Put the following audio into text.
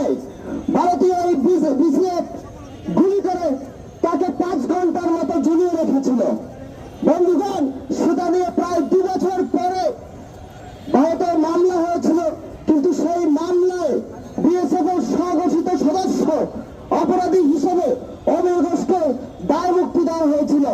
মামলায় ভারতীয় এই বিসিএফ গুলি করে তাকে 5 ঘন্টার মতো ঝুলিয়ে রেখেছিল। বন্ধুগণ, সেটা নিয়ে প্রায় 2 বছর পরে ভারতে মামলা হয়েছিল, কিন্তু সেই মামলায় বিএসএফ এর স্বঘোষিত সদস্য অপরাধী হিসেবে অমিয় ঘোষকে দায় মুক্তি দেওয়া হয়েছিল।